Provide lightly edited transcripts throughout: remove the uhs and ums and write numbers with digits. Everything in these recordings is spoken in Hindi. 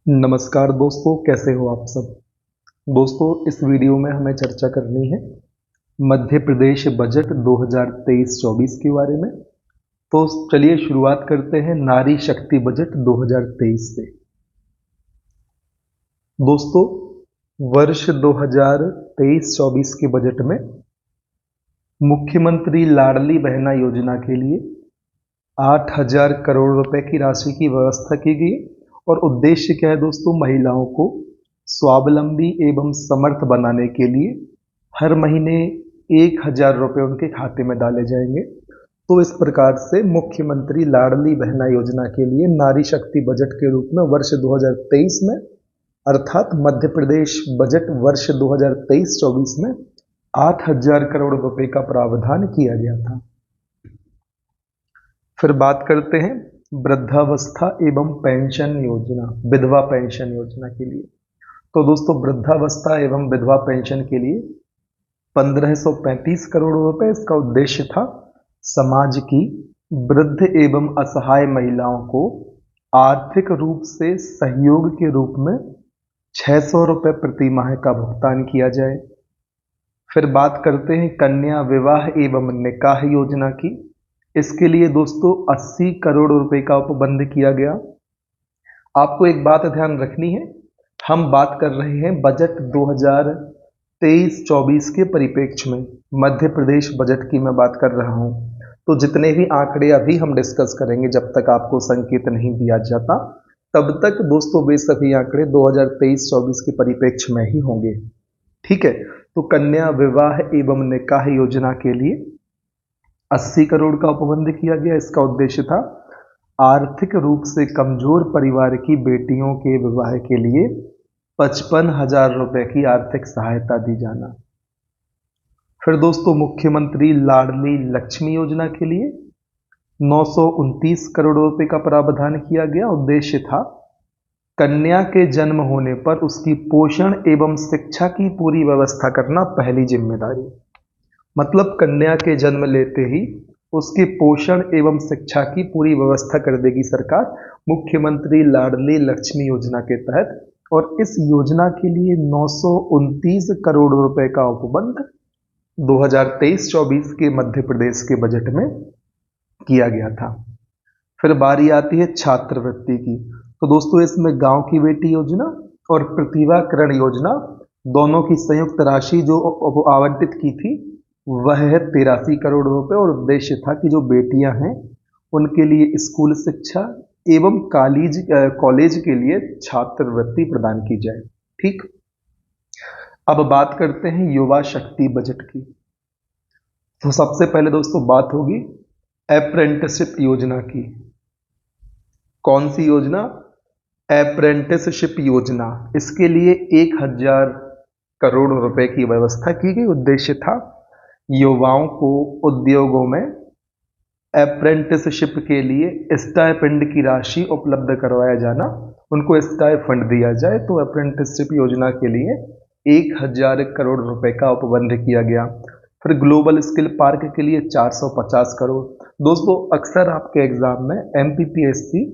नमस्कार दोस्तों, कैसे हो आप सब। दोस्तों, इस वीडियो में हमें चर्चा करनी है मध्य प्रदेश बजट 2023-24 के बारे में। तो चलिए शुरुआत करते हैं नारी शक्ति बजट 2023 से। दोस्तों, वर्ष 2023-24 के बजट में मुख्यमंत्री लाडली बहना योजना के लिए 8,000 करोड़ रुपए की राशि की व्यवस्था की गई और उद्देश्य क्या है दोस्तों, महिलाओं को स्वावलंबी एवं समर्थ बनाने के लिए हर महीने 1,000 रुपये उनके खाते में डाले जाएंगे। तो इस प्रकार से मुख्यमंत्री लाडली बहना योजना के लिए नारी शक्ति बजट के रूप में वर्ष 2023 में अर्थात मध्य प्रदेश बजट वर्ष 2023-24 में 8,000 करोड़ रुपए का प्रावधान किया गया था। फिर बात करते हैं वृद्धावस्था एवं पेंशन योजना, विधवा पेंशन योजना के लिए। तो दोस्तों, वृद्धावस्था एवं विधवा पेंशन के लिए 1535 करोड़ रुपए इसका उद्देश्य था। समाज की वृद्ध एवं असहाय महिलाओं को आर्थिक रूप से सहयोग के रूप में 600 रुपये प्रति माह का भुगतान किया जाए। फिर बात करते हैं कन्या विवाह एवं निकाह योजना की। इसके लिए दोस्तों 80 करोड़ रुपए का उपबंध किया गया। आपको एक बात ध्यान रखनी है, हम बात कर रहे हैं बजट 2023-24 के परिप्रेक्ष्य में, मध्य प्रदेश बजट की मैं बात कर रहा हूं। तो जितने भी आंकड़े अभी हम डिस्कस करेंगे, जब तक आपको संकेत नहीं दिया जाता तब तक दोस्तों वे सभी आंकड़े 2023-24 के परिप्रेक्ष्य में ही होंगे। ठीक है, तो कन्या विवाह एवं निकाह योजना के लिए 80 करोड़ का उपबंध किया गया। इसका उद्देश्य था आर्थिक रूप से कमजोर परिवार की बेटियों के विवाह के लिए 55,000 रुपए की आर्थिक सहायता दी जाना। फिर दोस्तों, मुख्यमंत्री लाडली लक्ष्मी योजना के लिए 929 करोड़ रुपए का प्रावधान किया गया। उद्देश्य था कन्या के जन्म होने पर उसकी पोषण एवं शिक्षा की पूरी व्यवस्था करना पहली जिम्मेदारी। मतलब कन्या के जन्म लेते ही उसके पोषण एवं शिक्षा की पूरी व्यवस्था कर देगी सरकार, मुख्यमंत्री लाडली लक्ष्मी योजना के तहत। और इस योजना के लिए 929 करोड़ रुपए का उपबंध 2023-24 के मध्य प्रदेश के बजट में किया गया था। फिर बारी आती है छात्रवृत्ति की। तो दोस्तों, इसमें गांव की बेटी योजना और प्रतिभाकरण योजना दोनों की संयुक्त राशि जो आवंटित की थी वह है 83 करोड़ रुपए। और उद्देश्य था कि जो बेटियां हैं उनके लिए स्कूल शिक्षा एवं कॉलेज के लिए छात्रवृत्ति प्रदान की जाए। ठीक, अब बात करते हैं युवा शक्ति बजट की। तो सबसे पहले दोस्तों बात होगी अप्रेंटिसशिप योजना की। कौन सी योजना? अप्रेंटिसशिप योजना। इसके लिए 1,000 करोड़ रुपए की व्यवस्था की गई। उद्देश्य था युवाओं को उद्योगों में अप्रेंटिसशिप के लिए स्टाइपेंड की राशि उपलब्ध करवाया जाना, उनको स्टाइपेंड दिया जाए। तो अप्रेंटिसशिप योजना के लिए 1,000 करोड़ रुपए का उपबंध किया गया। फिर ग्लोबल स्किल पार्क के लिए 450 करोड़। दोस्तों, अक्सर आपके एग्जाम में MPPSC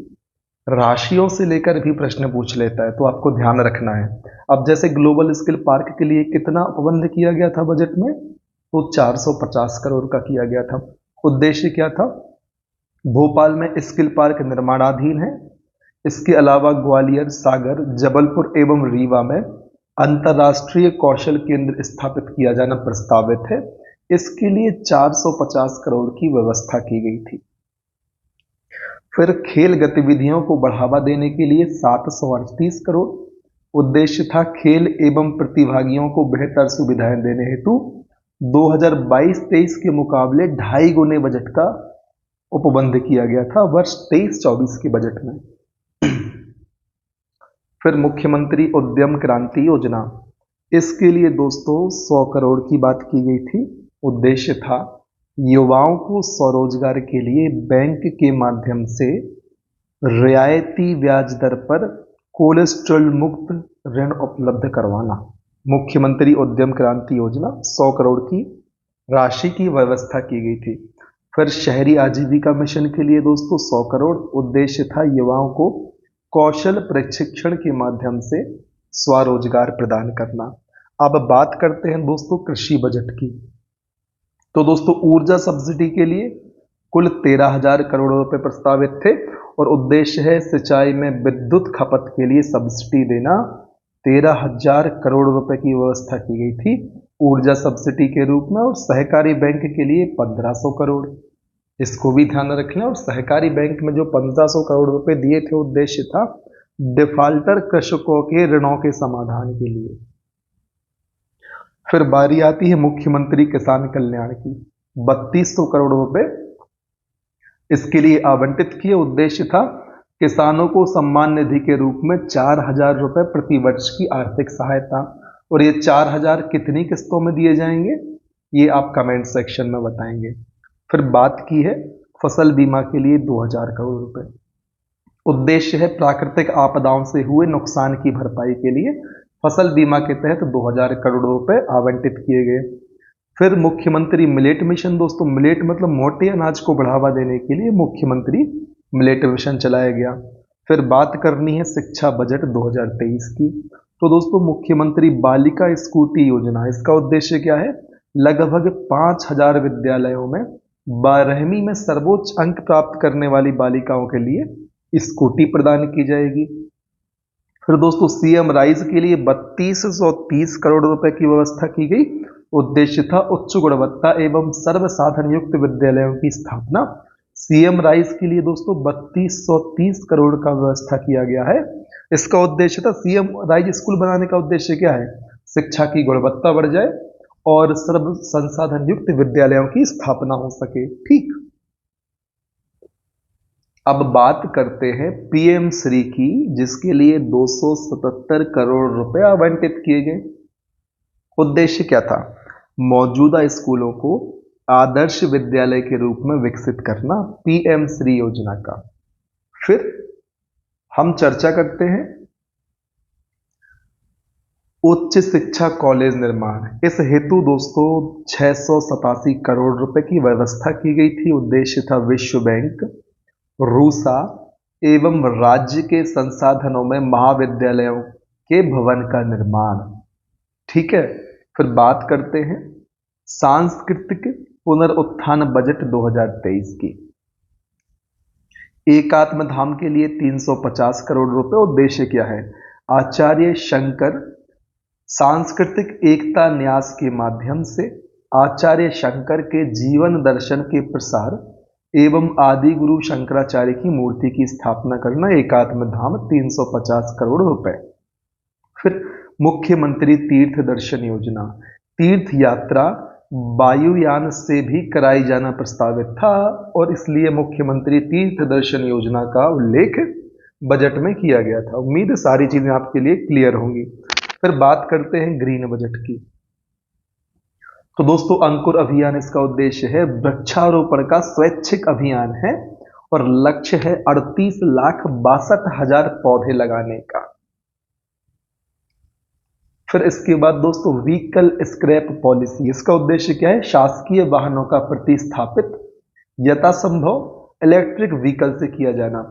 राशियों से लेकर भी प्रश्न पूछ लेता है, तो आपको ध्यान रखना है। अब जैसे ग्लोबल स्किल पार्क के लिए कितना उपबंध किया गया था बजट में, तो 450 करोड़ का किया गया था। उद्देश्य क्या था? भोपाल में स्किल पार्क निर्माणाधीन है। इसके अलावा ग्वालियर, सागर, जबलपुर एवं रीवा में अंतर्राष्ट्रीय कौशल केंद्र स्थापित किया जाना प्रस्तावित है। इसके लिए 450 करोड़ की व्यवस्था की गई थी। फिर खेल गतिविधियों को बढ़ावा देने के लिए 738 करोड़। उद्देश्य था खेल एवं प्रतिभागियों को बेहतर सुविधाएं देने हेतु 2022-23 के मुकाबले 2.5 गुने बजट का उपबंध किया गया था वर्ष 23-24 के बजट में। फिर मुख्यमंत्री उद्यम क्रांति योजना, इसके लिए दोस्तों 100 करोड़ की बात की गई थी। उद्देश्य था युवाओं को स्वरोजगार के लिए बैंक के माध्यम से रियायती ब्याज दर पर कोलेस्ट्रॉल मुक्त ऋण उपलब्ध करवाना। मुख्यमंत्री उद्यम क्रांति योजना 100 करोड़ की राशि की व्यवस्था की गई थी। फिर शहरी आजीविका मिशन के लिए दोस्तों 100 करोड़। उद्देश्य था युवाओं को कौशल प्रशिक्षण के माध्यम से स्वरोजगार प्रदान करना। अब बात करते हैं दोस्तों कृषि बजट की। तो दोस्तों ऊर्जा सब्सिडी के लिए कुल 13,000 करोड़ रुपए प्रस्तावित थे और उद्देश्य है सिंचाई में विद्युत खपत के लिए सब्सिडी देना। 13,000 करोड़ रुपए की व्यवस्था की गई थी ऊर्जा सब्सिडी के रूप में, और सहकारी बैंक के लिए 1500 करोड़, इसको भी ध्यान रख लें। और सहकारी बैंक में जो 1500 करोड़ रुपए दिए थे, उद्देश्य था डिफाल्टर कृषकों के ऋणों के समाधान के लिए। फिर बारी आती है मुख्यमंत्री किसान कल्याण की। 3200 करोड़ रुपए इसके लिए आवंटित किए। उद्देश्य था किसानों को सम्मान निधि के रूप में 4,000 रुपए प्रति वर्ष की आर्थिक सहायता, और ये 4,000 कितनी किस्तों में दिए जाएंगे ये आप कमेंट सेक्शन में बताएंगे। फिर बात की है फसल बीमा के लिए 2,000 करोड़ रुपए। उद्देश्य है प्राकृतिक आपदाओं से हुए नुकसान की भरपाई के लिए फसल बीमा के तहत 2,000 करोड़ रुपए आवंटित किए गए। फिर मुख्यमंत्री मिलेट मिशन। दोस्तों मिलेट मतलब मोटे अनाज को बढ़ावा देने के लिए मुख्यमंत्री मिलेट मिशन चलाया गया। फिर बात करनी है शिक्षा बजट 2023 की। तो दोस्तों मुख्यमंत्री बालिका स्कूटी योजना, इसका उद्देश्य क्या है? लगभग 5,000 विद्यालयों में 12वीं में सर्वोच्च अंक प्राप्त करने वाली बालिकाओं के लिए स्कूटी प्रदान की जाएगी। फिर दोस्तों सीएम राइज के लिए 3230 करोड़ रुपए की व्यवस्था की गई। उद्देश्य था उच्च गुणवत्ता एवं सर्वसाधन युक्त विद्यालयों की स्थापना। सीएम राइज के लिए दोस्तों 3230 करोड़ का व्यवस्था किया गया है। इसका उद्देश्य था सीएम राइज स्कूल बनाने का उद्देश्य क्या है? शिक्षा की गुणवत्ता बढ़ जाए और सर्व संसाधन युक्त विद्यालयों की स्थापना हो सके। ठीक, अब बात करते हैं पीएम श्री की, जिसके लिए 277 करोड़ रुपए आवंटित किए गए। उद्देश्य क्या था? मौजूदा स्कूलों को आदर्श विद्यालय के रूप में विकसित करना, पीएम श्री योजना का। फिर हम चर्चा करते हैं उच्च शिक्षा कॉलेज निर्माण। इस हेतु दोस्तों 687 करोड़ रुपए की व्यवस्था की गई थी। उद्देश्य था विश्व बैंक, रूसा एवं राज्य के संसाधनों में महाविद्यालयों के भवन का निर्माण। ठीक है, फिर बात करते हैं सांस्कृतिक पुनरुत्थान बजट 2023 की। एकात्म धाम के लिए 350 करोड़ रुपए। उद्देश्य क्या है? आचार्य शंकर सांस्कृतिक एकता न्यास के माध्यम से आचार्य शंकर के जीवन दर्शन के प्रसार एवं आदि गुरु शंकराचार्य की मूर्ति की स्थापना करना, एकात्म धाम 350 करोड़ रुपए। फिर मुख्यमंत्री तीर्थ दर्शन योजना। तीर्थ यात्रा वायुयान से भी कराई जाना प्रस्तावित था और इसलिए मुख्यमंत्री तीर्थ दर्शन योजना का उल्लेख बजट में किया गया था। उम्मीद है सारी चीजें आपके लिए क्लियर होंगी। फिर बात करते हैं ग्रीन बजट की। तो दोस्तों अंकुर अभियान, इसका उद्देश्य है वृक्षारोपण का स्वैच्छिक अभियान है और लक्ष्य है 38,62,000 पौधे लगाने का। फिर इसके बाद दोस्तों व्हीकल स्क्रैप पॉलिसी। इसका उद्देश्य क्या है? शासकीय वाहनों का प्रतिस्थापित यथासंभव इलेक्ट्रिक व्हीकल से किया जाना।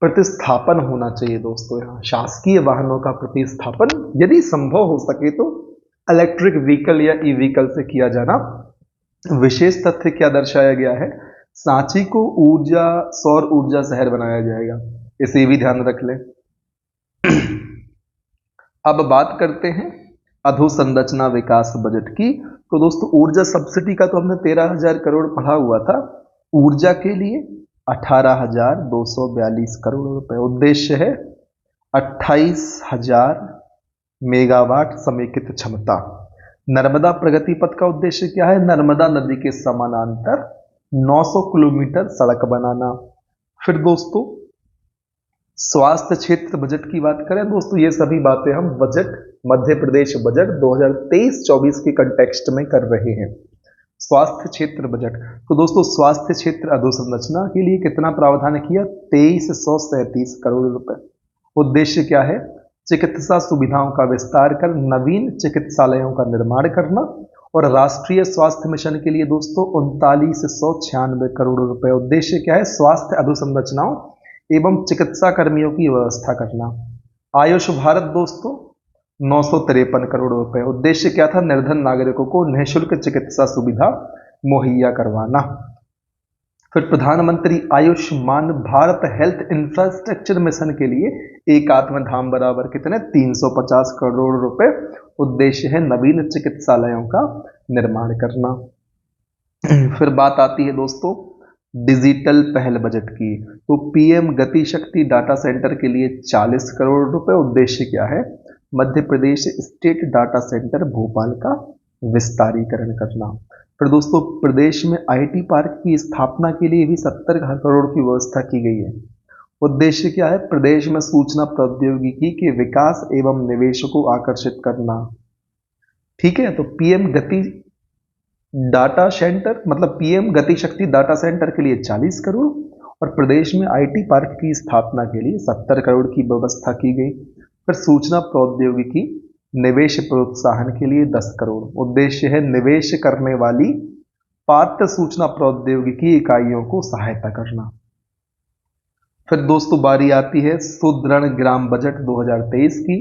प्रतिस्थापन होना चाहिए दोस्तों, यहाँ शासकीय वाहनों का प्रतिस्थापन यदि संभव हो सके तो इलेक्ट्रिक व्हीकल या ई व्हीकल से किया जाना। विशेष तथ्य क्या दर्शाया गया है? सांची को सौर ऊर्जा शहर बनाया जाएगा, इसे भी ध्यान रख लें। अब बात करते हैं अधोसंरचना विकास बजट की। तो दोस्तों ऊर्जा सब्सिडी का तो हमने 13,000 करोड़ पढ़ा हुआ था। ऊर्जा के लिए 18,242 करोड़ रुपए। उद्देश्य है 28,000 मेगावाट समेकित क्षमता। नर्मदा प्रगति पथ का उद्देश्य क्या है? नर्मदा नदी के समानांतर 900 किलोमीटर सड़क बनाना। फिर दोस्तों स्वास्थ्य क्षेत्र बजट की बात करें दोस्तों, ये सभी बातें हम बजट मध्य प्रदेश बजट 2023-24 के कंटेक्स्ट में कर रहे हैं। स्वास्थ्य क्षेत्र बजट, तो दोस्तों स्वास्थ्य क्षेत्र अधोसंरचना के लिए कितना प्रावधान किया? 2337 करोड़ रुपए। उद्देश्य क्या है? चिकित्सा सुविधाओं का विस्तार कर नवीन चिकित्सालयों का निर्माण करना और राष्ट्रीय स्वास्थ्य मिशन के लिए दोस्तों 3996 करोड़ रुपए। उद्देश्य क्या है? स्वास्थ्य अधोसंरचनाओं एवं चिकित्सा कर्मियों की व्यवस्था करना। आयुष भारत दोस्तों 953 करोड़ रुपए। उद्देश्य क्या था? निर्धन नागरिकों को निःशुल्क चिकित्सा सुविधा मुहैया करवाना। फिर प्रधानमंत्री Ayushman Bharat health infrastructure mission के लिए एकात्म धाम बराबर कितने? 350 करोड़ रुपए। उद्देश्य है नवीन चिकित्सालयों का निर्माण करना। फिर बात आती है दोस्तों डिजिटल पहल बजट की। तो पीएम गति शक्ति डाटा सेंटर के लिए 40 करोड़ रुपए। उद्देश्य क्या है? Madhya Pradesh state data centre Bhopal का विस्तारीकरण करना। फिर दोस्तों प्रदेश में आईटी पार्क की स्थापना के लिए भी 70 करोड़ की व्यवस्था की गई है। उद्देश्य क्या है? प्रदेश में सूचना प्रौद्योगिकी के विकास एवं निवेश को आकर्षित करना। ठीक है, तो पीएम गति डाटा सेंटर मतलब पीएम गति शक्ति डाटा सेंटर के लिए 40 करोड़ और प्रदेश में आईटी पार्क की स्थापना के लिए 70 करोड़ की व्यवस्था की गई। फिर सूचना प्रौद्योगिकी निवेश प्रोत्साहन के लिए 10 करोड़। उद्देश्य है निवेश करने वाली पात्र सूचना प्रौद्योगिकी इकाइयों को सहायता करना। फिर दोस्तों बारी आती है सुदृढ़ ग्राम बजट 2023 की।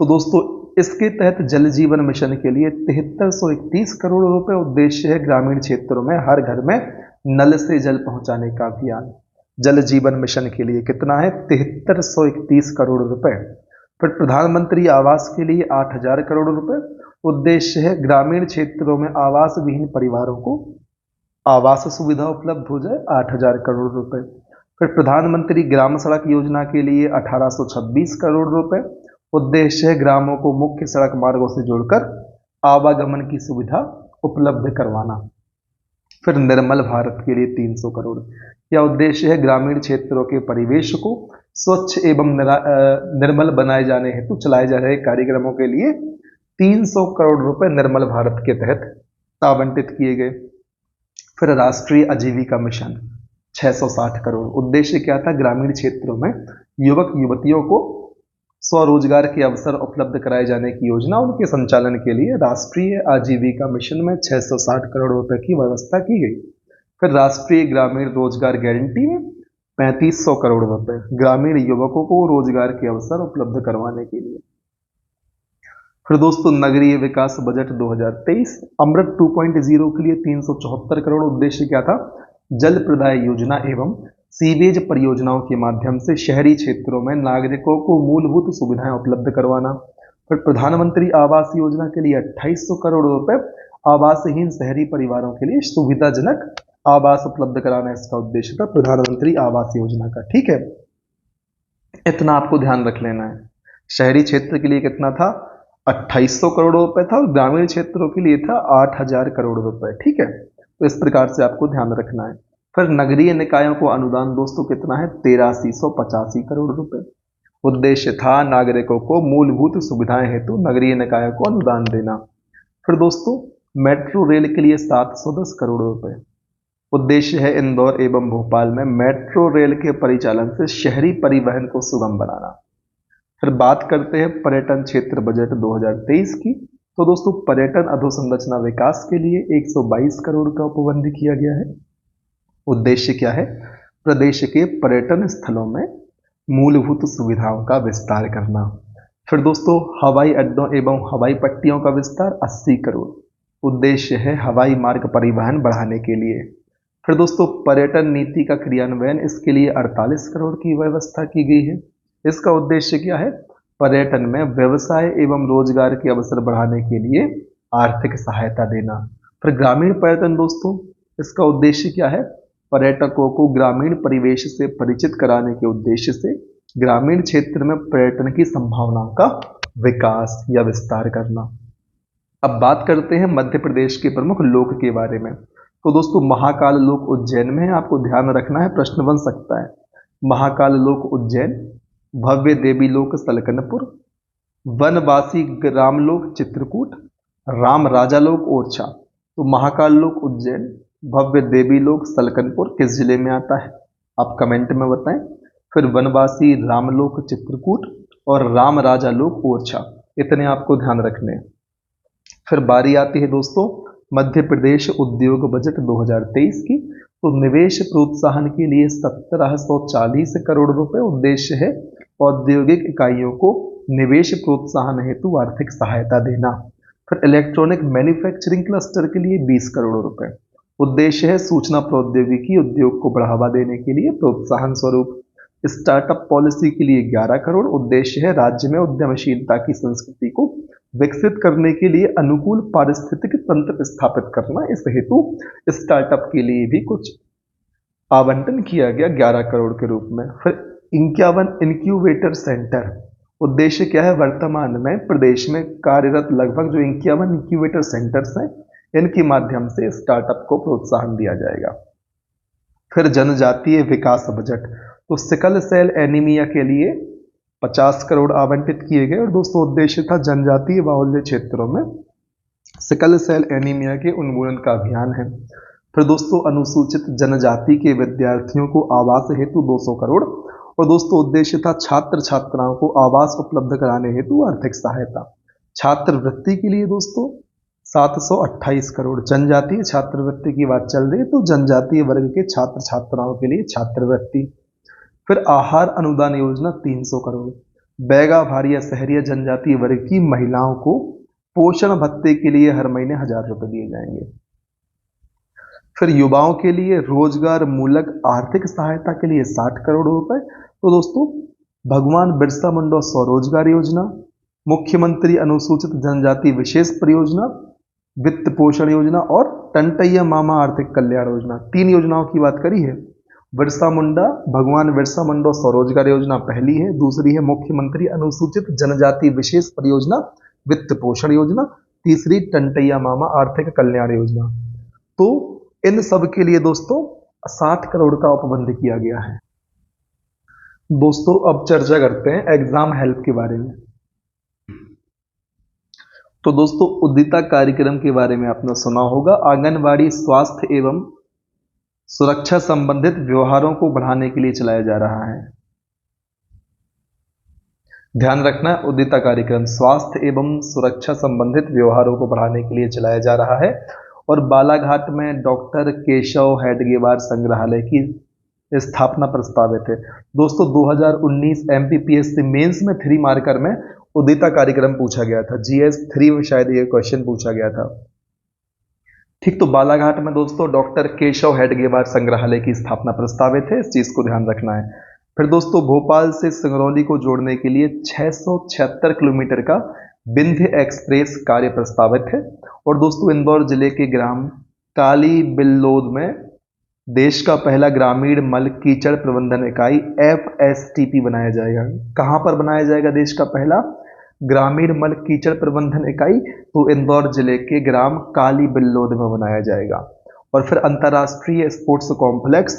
तो दोस्तों इसके तहत जल जीवन मिशन के लिए 7331 करोड़ रुपए। उद्देश्य है ग्रामीण क्षेत्रों में हर घर में नल से जल पहुंचाने का अभियान। जल जीवन मिशन के लिए कितना है? 7331 करोड़ रुपए। फिर प्रधानमंत्री आवास के लिए 8000 करोड़ रुपए। उद्देश्य है ग्रामीण क्षेत्रों में आवास विहीन परिवारों को आवास सुविधा उपलब्ध हो जाए, 8000 करोड़ रुपए। फिर प्रधानमंत्री ग्राम सड़क योजना के लिए 1826 करोड़ रुपए। उद्देश्य है ग्रामों को मुख्य सड़क मार्गों से जोड़कर आवागमन की सुविधा उपलब्ध करवाना। फिर निर्मल भारत के लिए 300 करोड़। यह उद्देश्य है ग्रामीण क्षेत्रों के परिवेश को स्वच्छ एवं निर्मल बनाए जाने हेतु चलाए जा रहे कार्यक्रमों के लिए 300 करोड़ रुपए निर्मल भारत के तहत आवंटित किए गए। फिर राष्ट्रीय आजीविका मिशन 660 करोड़। उद्देश्य क्या था? ग्रामीण क्षेत्रों में युवक युवतियों को स्वरोजगार के अवसर उपलब्ध कराए जाने की योजना। उनके संचालन के लिए राष्ट्रीय आजीविका मिशन में 660 करोड़ रुपए की व्यवस्था की गई। फिर राष्ट्रीय ग्रामीण रोजगार गारंटी में 3500 करोड़ रुपए ग्रामीण युवकों को रोजगार के अवसर उपलब्ध करवाने के लिए। फिर दोस्तों नगरीय विकास बजट 2023 अमृत 2.0 के लिए 374 करोड़। उद्देश्य क्या था? जल प्रदाय योजना एवं सीवेज परियोजनाओं के माध्यम से शहरी क्षेत्रों में नागरिकों को मूलभूत सुविधाएं उपलब्ध करवाना। फिर प्रधानमंत्री आवास योजना के लिए 2800 करोड़ रुपए आवासहीन शहरी परिवारों के लिए सुविधाजनक आवास उपलब्ध कराना इसका उद्देश्य था प्रधानमंत्री आवास योजना का। ठीक है, इतना आपको ध्यान रख लेना है। शहरी क्षेत्र के लिए कितना था? 2800 करोड़ रुपए था और ग्रामीण क्षेत्रों के लिए था 8000 करोड़ रुपए। ठीक है, तो इस प्रकार से आपको ध्यान रखना है। फिर नगरीय निकायों को अनुदान दोस्तों कितना है? 8385 करोड़ रुपए। उद्देश्य था नागरिकों को मूलभूत सुविधाएं हेतु नगरीय निकायों को अनुदान देना। फिर दोस्तों मेट्रो रेल के लिए 710 करोड़ रुपए। उद्देश्य है इंदौर एवं भोपाल में मेट्रो रेल के परिचालन से शहरी परिवहन को सुगम बनाना। फिर बात करते हैं पर्यटन क्षेत्र बजट 2023 की। तो दोस्तों पर्यटन अधोसंरचना विकास के लिए 122 करोड़ का उपबंध किया गया है। उद्देश्य क्या है? प्रदेश के पर्यटन स्थलों में मूलभूत सुविधाओं का विस्तार करना। फिर दोस्तों हवाई अड्डों एवं हवाई पट्टियों का विस्तार 80 करोड़। उद्देश्य है हवाई मार्ग परिवहन बढ़ाने के लिए। फिर दोस्तों पर्यटन नीति का क्रियान्वयन इसके लिए 48 करोड़ की व्यवस्था की गई है। इसका उद्देश्य क्या है? पर्यटन में व्यवसाय एवं रोजगार के अवसर बढ़ाने के लिए आर्थिक सहायता देना। फिर ग्रामीण पर्यटन दोस्तों इसका उद्देश्य क्या है? पर्यटकों को ग्रामीण परिवेश से परिचित कराने के उद्देश्य से ग्रामीण क्षेत्र में पर्यटन की संभावनाओं का विकास या विस्तार करना। अब बात करते हैं मध्य प्रदेश के प्रमुख लोक के बारे में। तो दोस्तों महाकाल लोक उज्जैन में है, आपको ध्यान रखना है, प्रश्न बन सकता है। महाकाल लोक उज्जैन, भव्य देवी लोक सलकनपुर, वनवासी ग्राम लोक चित्रकूट, राम राजा लोक ओरछा। तो महाकाल लोक उज्जैन, भव्य देवी लोक सलकनपुर किस जिले में आता है? आप कमेंट में बताएं। फिर वनवासी रामलोक चित्रकूट और राम राजा लोक ओरछा, इतने आपको ध्यान रखने हैं। फिर बारी आती है दोस्तों मध्य प्रदेश उद्योग बजट 2023 की। तो निवेश प्रोत्साहन के लिए 1740 करोड़ रुपए उद्देश्य है। औद्योगिक इकाइयों को निवेश प्रोत्साहन हेतु आर्थिक सहायता देना। फिर इलेक्ट्रॉनिक मैन्युफैक्चरिंग क्लस्टर के लिए 20 करोड़ रुपए उद्देश्य है सूचना प्रौद्योगिकी उद्योग को बढ़ावा देने के लिए प्रोत्साहन स्वरूप। स्टार्टअप पॉलिसी के लिए 11 करोड़ उद्देश्य है राज्य में उद्यमशीलता की संस्कृति को विकसित करने के लिए अनुकूल पारिस्थितिक तंत्र स्थापित करना। इस हेतु स्टार्टअप के लिए भी कुछ आवंटन किया गया 11 करोड़ के रूप में। फिर 51 इंक्यूबेटर सेंटर उद्देश्य क्या है, वर्तमान में प्रदेश में कार्यरत लगभग जो 51 इंक्यूबेटर सेंटर्स हैं इनके माध्यम से स्टार्टअप को प्रोत्साहन दिया जाएगा। फिर जनजातीय विकास बजट, तो सिकल सेल एनीमिया के लिए 50 करोड़ आवंटित किए गए और दोस्तों उद्देश्य था जनजातीय बाहुल्य क्षेत्रों में सिकल सेल एनीमिया के उन्मूलन का अभियान है। फिर दोस्तों अनुसूचित जनजाति के विद्यार्थियों को आवास हेतु 200 करोड़ और दोस्तों उद्देश्य था छात्र छात्राओं को आवास उपलब्ध कराने हेतु आर्थिक सहायता। छात्रवृत्ति के लिए दोस्तों 728 करोड़। जनजातीय छात्रवृत्ति की बात चल रही है तो जनजातीय वर्ग के छात्र छात्राओं के लिए छात्रवृत्ति। फिर आहार अनुदान योजना 300 करोड़। बैगा भारिया शहरिया जनजातीय वर्ग की महिलाओं को पोषण भत्ते के लिए हर महीने 1000 रुपए दिए जाएंगे। फिर युवाओं के लिए रोजगार मूलक आर्थिक सहायता के लिए 60 करोड़ रुपए। तो दोस्तों भगवान बिरसा मुंडा स्वरोजगार योजना, मुख्यमंत्री अनुसूचित जनजाति विशेष परियोजना, वित्त पोषण योजना और टंटैया मामा आर्थिक कल्याण योजना, 3 योजनाओं की बात करी है। बिरसा मुंडा भगवान बिरसा मुंडा स्वरोजगार योजना पहली है, दूसरी है मुख्यमंत्री अनुसूचित जनजाति विशेष परियोजना वित्त पोषण योजना, तीसरी टंटैया मामा आर्थिक कल्याण योजना। तो इन सब के लिए दोस्तों 60 करोड़ का उपबंध किया गया है। दोस्तों अब चर्चा करते हैं एग्जाम हेल्प के बारे में। तो दोस्तों उद्यमिता कार्यक्रम के बारे में आपने सुना होगा। आंगनवाड़ी स्वास्थ्य एवं सुरक्षा संबंधित व्यवहारों को बढ़ाने के लिए चलाया जा रहा है। ध्यान रखना, उद्यमिता कार्यक्रम स्वास्थ्य एवं सुरक्षा संबंधित व्यवहारों को बढ़ाने के लिए चलाया जा रहा है। और बालाघाट में डॉक्टर केशव हेडगेवार संग्रहालय की स्थापना प्रस्तावित है। दोस्तों 2019 एमपीपीएससी मेंस में 3 मार्कर में उद्यमिता कार्यक्रम पूछा गया था। जीएस 3 में शायद ये क्वेश्चन पूछा गया था। ठीक, तो बालाघाट में दोस्तों डॉक्टर केशव हेडगेवार संग्रहालय की स्थापना प्रस्तावित है, इस चीज को ध्यान रखना है। फिर दोस्तों भोपाल से सिंगरौली को जोड़ने के लिए 676 किलोमीटर का विंध्य एक्सप्रेस कार्य प्रस्तावित है। और दोस्तों इंदौर जिले के ग्राम काली बिल्लोद में देश का पहला ग्रामीण मल कीचड़ प्रबंधन इकाई FSTP बनाया जाएगा। कहां पर बनाया जाएगा देश का पहला ग्रामीण मल कीचड़ प्रबंधन इकाई? तो इंदौर जिले के ग्राम काली बिल्लोद में बनाया जाएगा। और फिर अंतर्राष्ट्रीय स्पोर्ट्स कॉम्प्लेक्स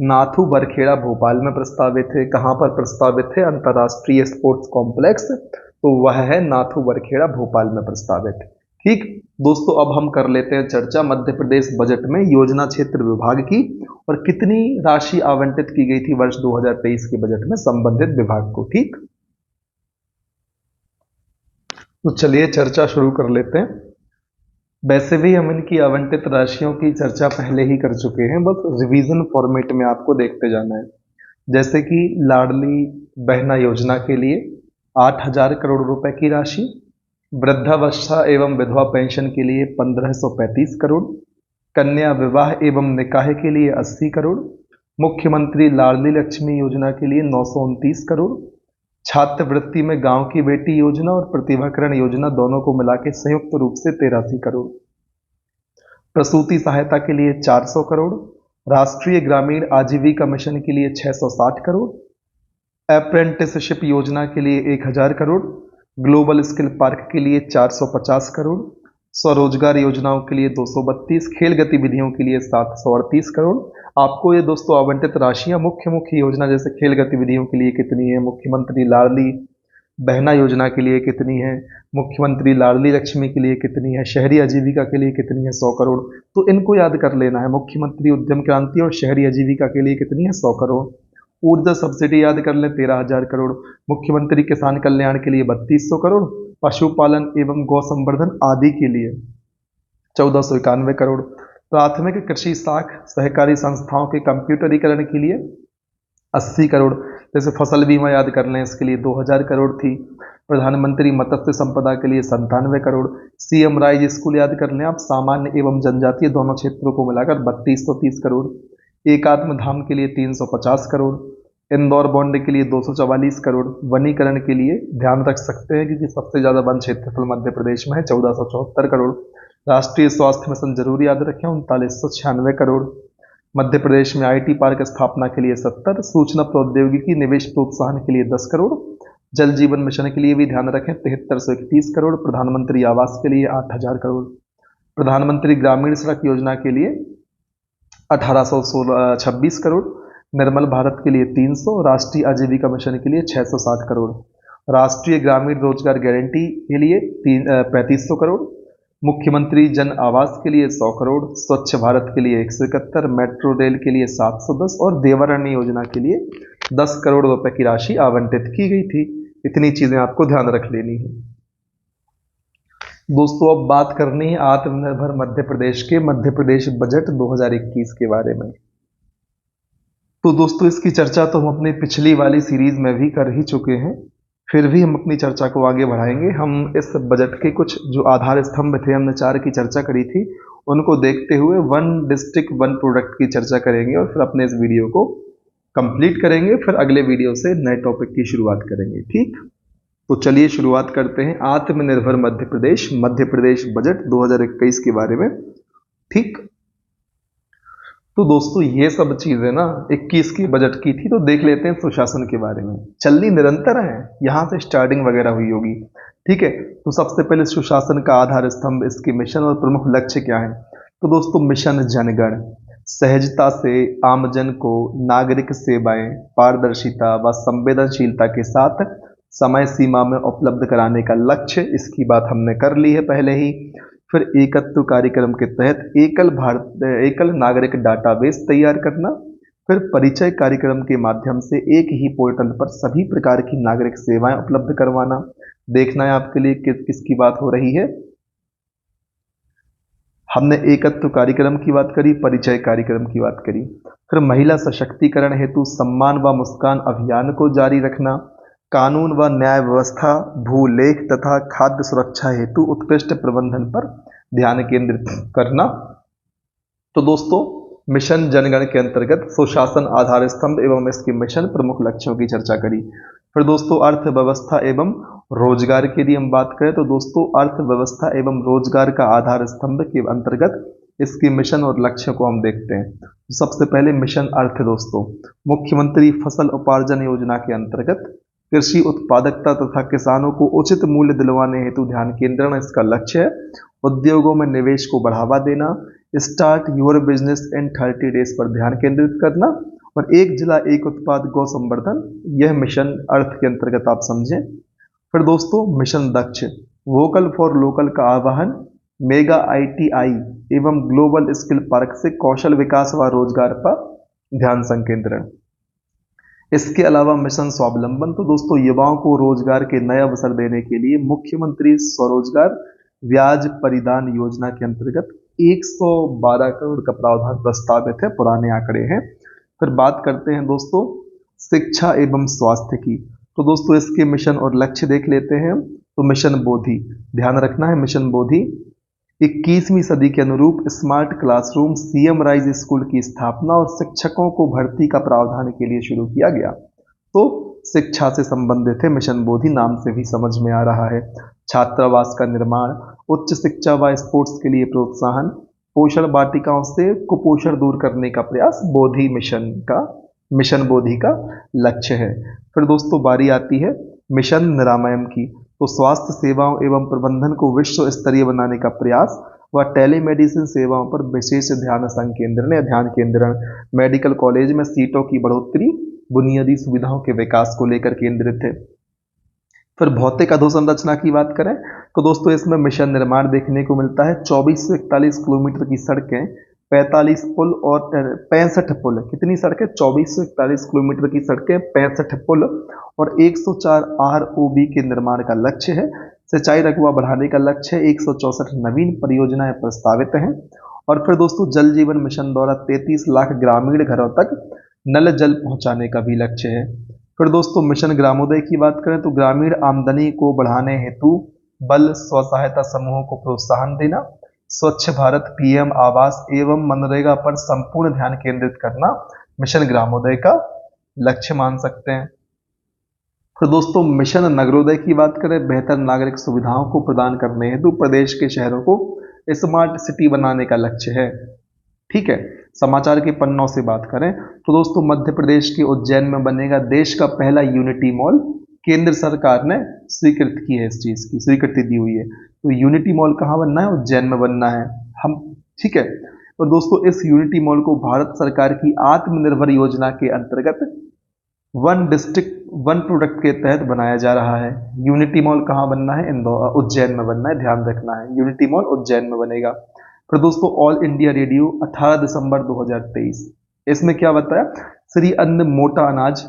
नाथू बरखेड़ा भोपाल में प्रस्तावित है। कहां पर प्रस्तावित है अंतर्राष्ट्रीय स्पोर्ट्स कॉम्प्लेक्स? तो वह है नाथू बरखेड़ा भोपाल में प्रस्तावित। ठीक दोस्तों, अब हम कर लेते हैं चर्चा मध्य प्रदेश बजट में योजना क्षेत्र विभाग की और कितनी राशि आवंटित की गई थी वर्ष 2023 के बजट में संबंधित विभाग को। ठीक, तो चलिए चर्चा शुरू कर लेते हैं। वैसे भी हम इनकी आवंटित राशियों की चर्चा पहले ही कर चुके हैं, बस रिवीजन फॉर्मेट में आपको देखते जाना है। जैसे कि लाडली बहना योजना के लिए 8000 करोड़ रुपए की राशि, वृद्धावस्था एवं विधवा पेंशन के लिए 1535 करोड़, कन्या विवाह एवं निकाह के लिए 80 करोड़, मुख्यमंत्री लाडली लक्ष्मी योजना के लिए 929 करोड़, छात्रवृत्ति में गांव की बेटी योजना और प्रतिभाकरण योजना दोनों को मिला के संयुक्त रूप से 83 करोड़, प्रसूति सहायता के लिए 400 करोड़, राष्ट्रीय ग्रामीण आजीविका मिशन के लिए 660 करोड़, अप्रेंटिसशिप योजना के लिए 1000 करोड़, ग्लोबल स्किल पार्क के लिए 450 करोड़, स्वरोजगार योजनाओं के लिए 232, खेल गतिविधियों के लिए 738 करोड़। आपको ये दोस्तों आवंटित राशियां मुख्य योजना जैसे खेल गतिविधियों के लिए कितनी है, मुख्यमंत्री लाडली बहना योजना के लिए कितनी है, मुख्यमंत्री लाडली लक्ष्मी के लिए कितनी है, शहरी आजीविका के लिए कितनी है 100 करोड़। तो इनको याद कर लेना है, मुख्यमंत्री उद्यम क्रांति और शहरी आजीविका के लिए कितनी है 100 करोड़। ऊर्जा सब्सिडी याद कर लें 13000 करोड़, मुख्यमंत्री किसान कल्याण के लिए 3200 करोड़, पशुपालन एवं गौ संवर्धन आदि के लिए 1491 करोड़, प्राथमिक कृषि साख सहकारी संस्थाओं के कंप्यूटरीकरण के लिए 80 करोड़। जैसे फसल बीमा याद कर लें, इसके लिए 2000 करोड़ थी। प्रधानमंत्री मत्स्य संपदा के लिए 97 करोड़। सीएम राइज स्कूल याद कर लें आप, सामान्य एवं जनजातीय दोनों क्षेत्रों को मिलाकर 3230 करोड़। एकात्म धाम के लिए 350 करोड़। इंदौर बॉन्ड के लिए 244 करोड़। वनीकरण के लिए ध्यान रख सकते हैं क्योंकि सबसे ज्यादा वन क्षेत्रफल मध्य प्रदेश में है, 1474 करोड़। राष्ट्रीय स्वास्थ्य मिशन जरूर याद रखें, 3996 करोड़। मध्य प्रदेश में आईटी पार्क स्थापना के लिए 70। सूचना प्रौद्योगिकी निवेश प्रोत्साहन के लिए 10 करोड़। जल जीवन मिशन के लिए भी ध्यान रखें, 7331 करोड़। प्रधानमंत्री आवास के लिए 8000 करोड़। प्रधानमंत्री ग्रामीण सड़क योजना के लिए 1826 करोड़। निर्मल भारत के लिए 300। राष्ट्रीय आजीविका मिशन के लिए 660 करोड़। राष्ट्रीय ग्रामीण रोजगार गारंटी के लिए 3500 करोड़। मुख्यमंत्री जन आवास के लिए 100 करोड़। स्वच्छ भारत के लिए 171। मेट्रो रेल के लिए 710 और देवारण्य योजना के लिए 10 करोड़ रुपए की राशि आवंटित की गई थी। इतनी चीजें आपको ध्यान रख लेनी है दोस्तों। अब बात करनी है आत्मनिर्भर मध्य प्रदेश के मध्य प्रदेश बजट 2021 के बारे में। तो दोस्तों इसकी चर्चा तो हम अपनी पिछली वाली सीरीज में भी कर ही चुके हैं, फिर भी हम अपनी चर्चा को आगे बढ़ाएंगे। हम इस बजट के कुछ जो आधार स्तंभ थे, हमने 4 की चर्चा करी थी, उनको देखते हुए वन डिस्ट्रिक्ट वन प्रोडक्ट की चर्चा करेंगे और फिर अपने इस वीडियो को कंप्लीट करेंगे। फिर अगले वीडियो से नए टॉपिक की शुरुआत करेंगे, ठीक। तो चलिए शुरुआत करते हैं आत्मनिर्भर मध्य प्रदेश बजट 2021 के बारे में, ठीक। तो दोस्तों ये सब चीजें ना 21 की बजट की थी। तो देख लेते हैं सुशासन के बारे में। चलनी निरंतर है, यहां से स्टार्टिंग वगैरह हुई होगी, ठीक है। तो सबसे पहले सुशासन का आधार स्तंभ, इसके मिशन और प्रमुख लक्ष्य क्या है। तो दोस्तों मिशन जनगण, सहजता से आमजन को नागरिक सेवाएं पारदर्शिता व संवेदनशीलता के साथ समय सीमा में उपलब्ध कराने का लक्ष्य, इसकी बात हमने कर ली है पहले ही। फिर एकत्व कार्यक्रम के तहत एकल नागरिक डाटाबेस तैयार करना। फिर परिचय कार्यक्रम के माध्यम से एक ही पोर्टल पर सभी प्रकार की नागरिक सेवाएं उपलब्ध करवाना। देखना है आपके लिए किसकी बात हो रही है। हमने एकत्व कार्यक्रम की बात करी, परिचय कार्यक्रम की बात करी। फिर महिला सशक्तिकरण हेतु सम्मान व मुस्कान अभियान को जारी रखना। कानून व न्याय व्यवस्था, भूलेख तथा खाद्य सुरक्षा हेतु उत्कृष्ट प्रबंधन पर ध्यान केंद्रित करना। तो दोस्तों मिशन जनगण के अंतर्गत सुशासन आधार स्तंभ एवं इसके मिशन प्रमुख लक्ष्यों की चर्चा करी। फिर दोस्तों अर्थव्यवस्था एवं रोजगार के लिए हम बात करें तो दोस्तों अर्थव्यवस्था एवं रोजगार का आधार स्तंभ के अंतर्गत इसके मिशन और लक्ष्यों को हम देखते हैं। तो सबसे पहले मिशन अर्थ दोस्तों, मुख्यमंत्री फसल उपार्जन योजना के अंतर्गत कृषि उत्पादकता तथा किसानों को उचित मूल्य दिलवाने हेतु ध्यान केंद्रण इसका लक्ष्य है। उद्योगों में निवेश को बढ़ावा देना, start your business in 30 days पर ध्यान केंद्रित करना। और एक जिला एक उत्पाद गौ संवर्धन, यह मिशन अर्थ के अंतर्गत आप समझें। फिर दोस्तों mission Daksh, vocal for local का आह्वान, मेगा ITI एवं ग्लोबल स्किल पार्क से कौशल विकास व रोजगार पर ध्यान संकेंद्रण। इसके अलावा मिशन स्वावलंबन, तो दोस्तों युवाओं को रोजगार के नए अवसर देने के लिए मुख्यमंत्री स्वरोजगार ब्याज परिदान योजना के अंतर्गत 112 करोड़ का प्रावधान प्रस्तावित है, पुराने आंकड़े हैं। फिर बात करते हैं दोस्तों शिक्षा एवं स्वास्थ्य की। तो दोस्तों इसके मिशन और लक्ष्य देख लेते हैं। तो मिशन बोधि, ध्यान रखना है मिशन बोधि 21वीं सदी के अनुरूप smart classroom, CM rise school की स्थापना और शिक्षकों को भर्ती का प्रावधान के लिए शुरू किया गया। तो शिक्षा से संबंधित है मिशन बोधि, नाम से भी समझ में आ रहा है। छात्रावास का निर्माण, उच्च शिक्षा व स्पोर्ट्स के लिए प्रोत्साहन, पोषण वाटिकाओं से कुपोषण दूर करने का प्रयास बोधि मिशन बोधि का लक्ष्य है। फिर दोस्तों बारी आती है मिशन निरामयम की। तो स्वास्थ्य सेवाओं एवं प्रबंधन को विश्व स्तरीय बनाने का प्रयास व टेलीमेडिसिन सेवाओं पर विशेष ध्यान केंद्रण, मेडिकल कॉलेज में सीटों की बढ़ोतरी, बुनियादी सुविधाओं के विकास को लेकर केंद्रित है। फिर भौतिक अधोसंरचना की बात करें तो दोस्तों इसमें मिशन निर्माण देखने को मिलता है। 24 से 41 किलोमीटर की सड़कें, 45 पुल और 65 पुल, कितनी सड़कें, 24 से 41 किलोमीटर की सड़कें, 65 पुल और 104 ROB के निर्माण का लक्ष्य है। सिंचाई रकबा बढ़ाने का लक्ष्य है। 164 नवीन परियोजनाएं प्रस्तावित हैं और फिर दोस्तों जल जीवन मिशन द्वारा 33 लाख ग्रामीण घरों तक नल जल पहुंचाने का भी लक्ष्य है। फिर दोस्तों मिशन ग्रामोदय की बात करें तो ग्रामीण आमदनी को बढ़ाने हेतु बल स्व सहायता समूहों को प्रोत्साहन देना, स्वच्छ भारत, पीएम आवास एवं मनरेगा पर संपूर्ण ध्यान केंद्रित करना मिशन ग्रामोदय का लक्ष्य मान सकते हैं। फिर दोस्तों मिशन नगरोदय की बात करें, बेहतर नागरिक सुविधाओं को प्रदान करने हेतु प्रदेश के शहरों को स्मार्ट सिटी बनाने का लक्ष्य है। ठीक है, समाचार के पन्नों से बात करें तो दोस्तों मध्य प्रदेश के उज्जैन में बनेगा देश का पहला यूनिटी मॉल। केंद्र सरकार ने स्वीकृत की है, इस चीज की स्वीकृति दी हुई है। तो यूनिटी मॉल कहाँ बनना है? उज्जैन में बनना है हम। ठीक है, और दोस्तों इस यूनिटी मॉल को भारत सरकार की आत्मनिर्भर योजना के अंतर्गत वन डिस्ट्रिक्ट वन प्रोडक्ट के तहत बनाया जा रहा है। यूनिटी मॉल कहाँ बनना है? उज्जैन में बनना है, ध्यान रखना है। यूनिटी मॉल उज्जैन में बनेगा। फिर दोस्तों ऑल इंडिया रेडियो 18 दिसंबर 2023, इसमें क्या बताया? श्री अन्न मोटा अनाज।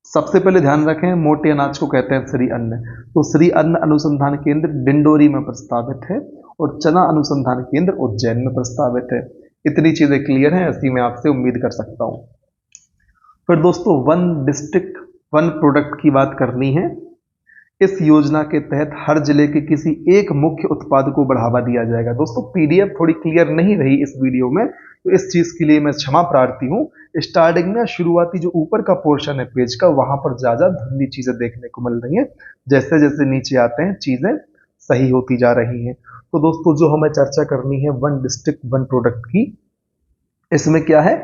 सबसे पहले ध्यान रखें, मोटे अनाज को कहते हैं श्री अन्न। तो श्री अन्न अनुसंधान केंद्र डिंडोरी में प्रस्तावित है और चना अनुसंधान केंद्र उज्जैन में प्रस्तावित है। इतनी चीजें क्लियर हैं, ऐसी मैं आपसे उम्मीद कर सकता हूं। फिर दोस्तों वन डिस्ट्रिक्ट वन प्रोडक्ट की बात करनी है। इस योजना के तहत हर जिले के किसी एक मुख्य उत्पाद को बढ़ावा दिया जाएगा। दोस्तों पीडीएफ थोड़ी क्लियर नहीं रही इस वीडियो में, तो इस चीज के लिए मैं क्षमा प्रार्थी हूँ। स्टार्टिंग में शुरुआती जो ऊपर का पोर्शन है पेज का, वहां पर ज्यादा धुंधली चीजें देखने को मिल रही हैं। जैसे जैसे नीचे आते हैं चीजें सही होती जा रही हैं। तो दोस्तों जो हमें चर्चा करनी है वन डिस्ट्रिक्ट वन प्रोडक्ट की, इसमें क्या है?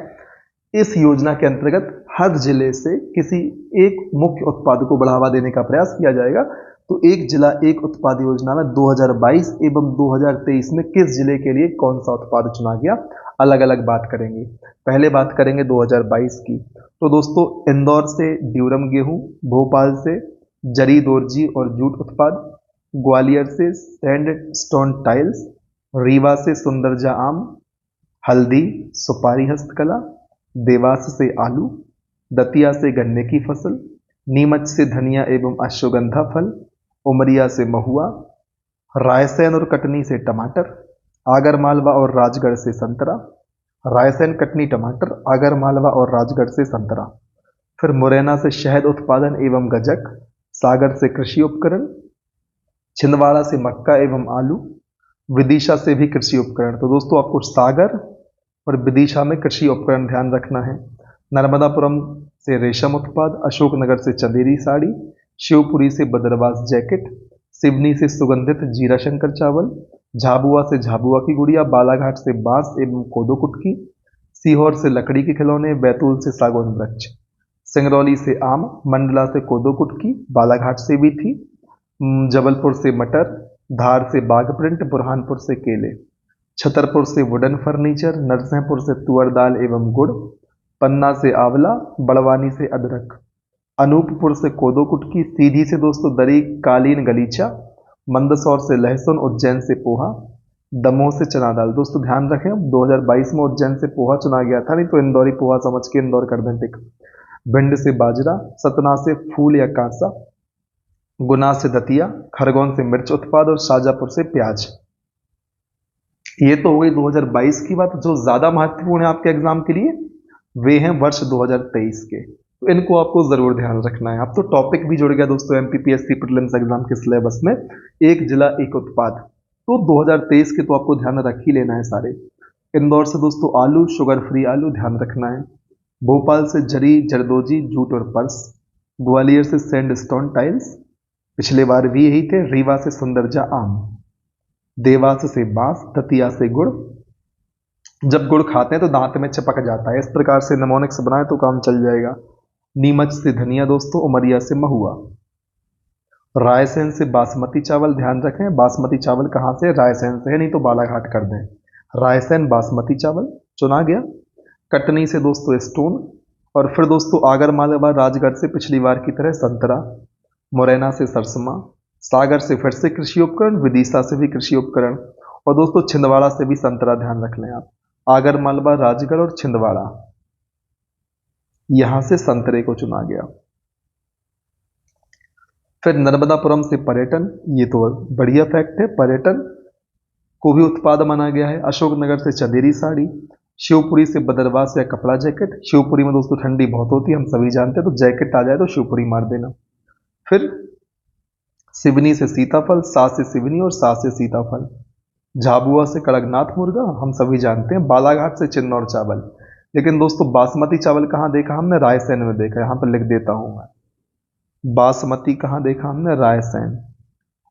इस योजना के अंतर्गत हर जिले से किसी एक मुख्य उत्पाद को बढ़ावा देने का प्रयास किया जाएगा। तो एक जिला एक उत्पाद योजना में 2022 एवं 2023 में किस जिले के लिए कौन सा उत्पाद चुना गया, अलग अलग बात करेंगे। पहले बात करेंगे 2022 की। तो दोस्तों इंदौर से ड्यूरम गेहूं, भोपाल से जरी दोरजी और जूट उत्पाद, ग्वालियर से सैंडस्टोन टाइल्स, रीवा से सुंदरजा आम, हल्दी सुपारी हस्तकला, देवास से आलू, दतिया से गन्ने की फसल, नीमच से धनिया एवं अश्वगंधा फल, उमरिया से महुआ, रायसेन और कटनी से टमाटर, आगरमालवा और राजगढ़ से संतरा, रायसेन कटनी टमाटर, आगरमालवा और राजगढ़ से संतरा। फिर मुरैना से शहद उत्पादन एवं गजक, सागर से कृषि उपकरण, छिंदवाड़ा से मक्का एवं आलू, विदिशा से भी कृषि उपकरण। तो दोस्तों आपको सागर और विदिशा में कृषि उपकरण ध्यान रखना है। नर्मदापुरम से रेशम उत्पाद, अशोकनगर से चंदेरी साड़ी, शिवपुरी से बदरवास जैकेट, सिवनी से सुगंधित जीरा शंकर चावल, झाबुआ से झाबुआ की गुड़िया, बालाघाट से बांस एवं कोदो कुटकी, सीहोर से लकड़ी के खिलौने, बैतूल से सागौन वृक्ष, सिंगरौली से आम, मंडला से कोदो कुटकी, बालाघाट से भी थी, जबलपुर से मटर, धार से बाघ प्रिंट, बुरहानपुर से केले, छतरपुर से वुडन फर्नीचर, नरसिंहपुर से तुअर दाल एवं गुड़, पन्ना से आंवला, बड़वानी से अदरक, अनूपपुर से कोदो कुटकी, सीधी से दोस्तों दरी कालीन गलीचा, मंदसौर से लहसुन, उज्जैन से पोहा, दमोह से चना दाल। दोस्तों ध्यान रखें 2022 में उज्जैन से पोहा चुना गया था, नहीं तो इंदौरी पोहा समझ के इंदौर कर दें टिक। भिंड से बाजरा, सतना से फूल या कांसा, गुना से दतिया, खरगोन से मिर्च उत्पाद और शाजापुर से प्याज। ये तो हो गई 2022 की बात। जो ज्यादा महत्वपूर्ण है आपके एग्जाम के लिए वे हैं वर्ष 2023 के, तो इनको आपको जरूर ध्यान रखना है। अब तो टॉपिक भी जुड़ गया दोस्तों एमपीपीएससी प्रीलिम्स एग्जाम के सिलेबस में, एक जिला एक उत्पाद। तो 2023 के तो आपको ध्यान रख ही लेना है सारे। इंदौर से दोस्तों आलू, शुगर फ्री आलू ध्यान रखना है। भोपाल से जरी जरदोजी जूट और पर्स, ग्वालियर से सैंडस्टोन टाइल्स, पिछले बार भी यही थे। रीवा से सुंदरजा आम, देवास से बांस, दतिया से गुड़। जब गुड़ खाते हैं तो दांत में चिपक जाता है, इस प्रकार से निमोनिक्स बनाए तो काम चल जाएगा। नीमच से धनिया दोस्तों, उमरिया से महुआ। रायसेन से बासमती चावल ध्यान रखें, बासमती चावल कहाँ से? रायसेन से है, नहीं तो बालाघाट कर दें। रायसेन बासमती चावल चुना गया। कटनी से दोस्तों स्टोन, और फिर दोस्तों आगरमालवा राजगढ़ से पिछली बार की तरह संतरा, मुरैना से सरसमा, सागर से फिर से कृषि उपकरण, विदिशा से भी कृषि उपकरण, और दोस्तों छिंदवाड़ा से भी संतरा ध्यान रख लें आप। आगरमालवा राजगढ़ और छिंदवाड़ा, यहां से संतरे को चुना गया। फिर नर्मदापुरम से पर्यटन, ये तो बढ़िया फैक्ट है। पर्यटन को भी उत्पाद माना गया है। अशोकनगर से चंदेरी साड़ी, शिवपुरी से बदरवास या कपड़ा जैकेट। शिवपुरी में दोस्तों ठंडी बहुत होती है, हम सभी जानते हैं, तो जैकेट आ जाए तो शिवपुरी मार देना। फिर सिवनी से सीताफल, सास से सिवनी और सास से सीताफल। झाबुआ से कड़कनाथ मुर्गा, हम सभी जानते हैं। बालाघाट से चिन्नौर चावल। लेकिन दोस्तों बासमती चावल कहाँ देखा हमने? रायसेन में देखा, यहाँ पर लिख देता हूं मैं। बासमती कहाँ देखा हमने? रायसेन।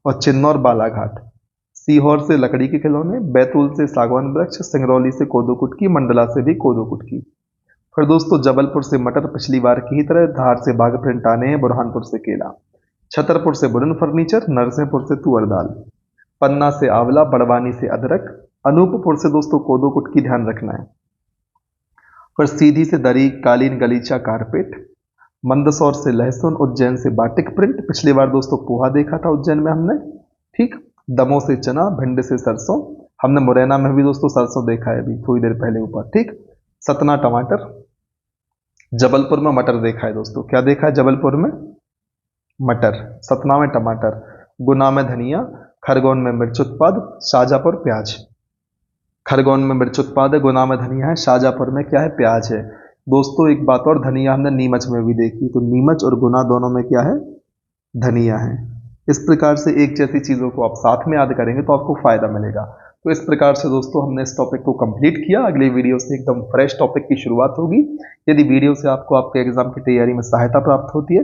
और चिन्नौर बालाघाट। सीहोर से लकड़ी के खिलौने, बैतूल से सागवान वृक्ष, सिंगरौली से कोदो कुटकी, मंडला से भी कोदो कुटकी। फिर दोस्तों जबलपुर से मटर, पिछली बार की ही तरह। धार से बाघ प्रिंट आने हैं, बुरहानपुर से केला। छतरपुर से वुडन फर्नीचर, नरसिंहपुर से तुअर दाल। पन्ना से आंवला, बड़वानी से अदरक। अनूपपुर से दोस्तों कोदो कुटकी, ध्यान रखना है। फिर सीधी से दरी, कालीन, गलीचा, कारपेट। मंदसौर से लहसुन, उज्जैन से बाटिक प्रिंट, पिछली बार दोस्तों पोहा देखा था उज्जैन में हमने, ठीक। दमोह से चना, भिंड से सरसों। हमने मुरैना में भी दोस्तों सरसों देखा है अभी थोड़ी देर पहले ऊपर, ठीक। सतना टमाटर। जबलपुर में मटर देखा है दोस्तों, क्या देखा है जबलपुर में? मटर। सतना में टमाटर। गुना में धनिया। खरगोन में मिर्च उत्पाद, शाजापुर प्याज। खरगोन में मिर्च उत्पाद है, गुना में धनिया है, शाजापुर में क्या है? प्याज है। दोस्तों एक बात और, धनिया हमने नीमच में भी देखी, तो नीमच और गुना दोनों में क्या है? धनिया है। इस प्रकार से एक जैसी चीजों को आप साथ में याद करेंगे तो आपको फायदा मिलेगा। तो इस प्रकार से दोस्तों हमने इस टॉपिक को कंप्लीट किया। अगली वीडियो से एकदम फ्रेश टॉपिक की शुरुआत होगी। यदि वीडियो से आपको आपके एग्जाम की तैयारी में सहायता प्राप्त होती है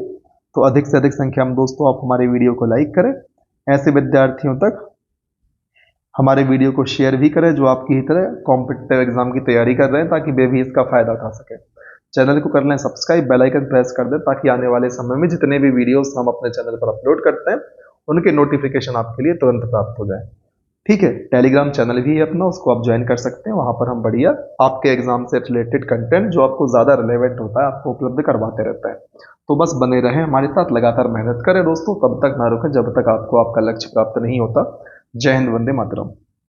तो अधिक से अधिक संख्या में दोस्तों आप हमारे वीडियो को लाइक करें। ऐसे विद्यार्थियों तक हमारे वीडियो को शेयर भी करें जो आपकी ही तरह कॉम्पिटिटिव एग्जाम की तैयारी कर रहे हैं, ताकि वे भी इसका फायदा उठा सकें। चैनल को कर लें सब्सक्राइब, बेल आइकन प्रेस कर दें, ताकि आने वाले समय में जितने भी वीडियोस हम अपने चैनल पर अपलोड करते हैं उनके नोटिफिकेशन आपके लिए तुरंत प्राप्त हो जाए, ठीक है। टेलीग्राम चैनल भी है अपना, उसको आप ज्वाइन कर सकते हैं। वहां पर हम बढ़िया आपके एग्जाम से रिलेटेड कंटेंट जो आपको ज्यादा रिलेवेंट होता है आपको उपलब्ध करवाते रहते हैं। तो बस बने रहें हमारे साथ, लगातार मेहनत करें दोस्तों, तब तक ना रुकें जब तक आपको आपका लक्ष्य प्राप्त नहीं होता। जय हिंद, वंदे मातरम।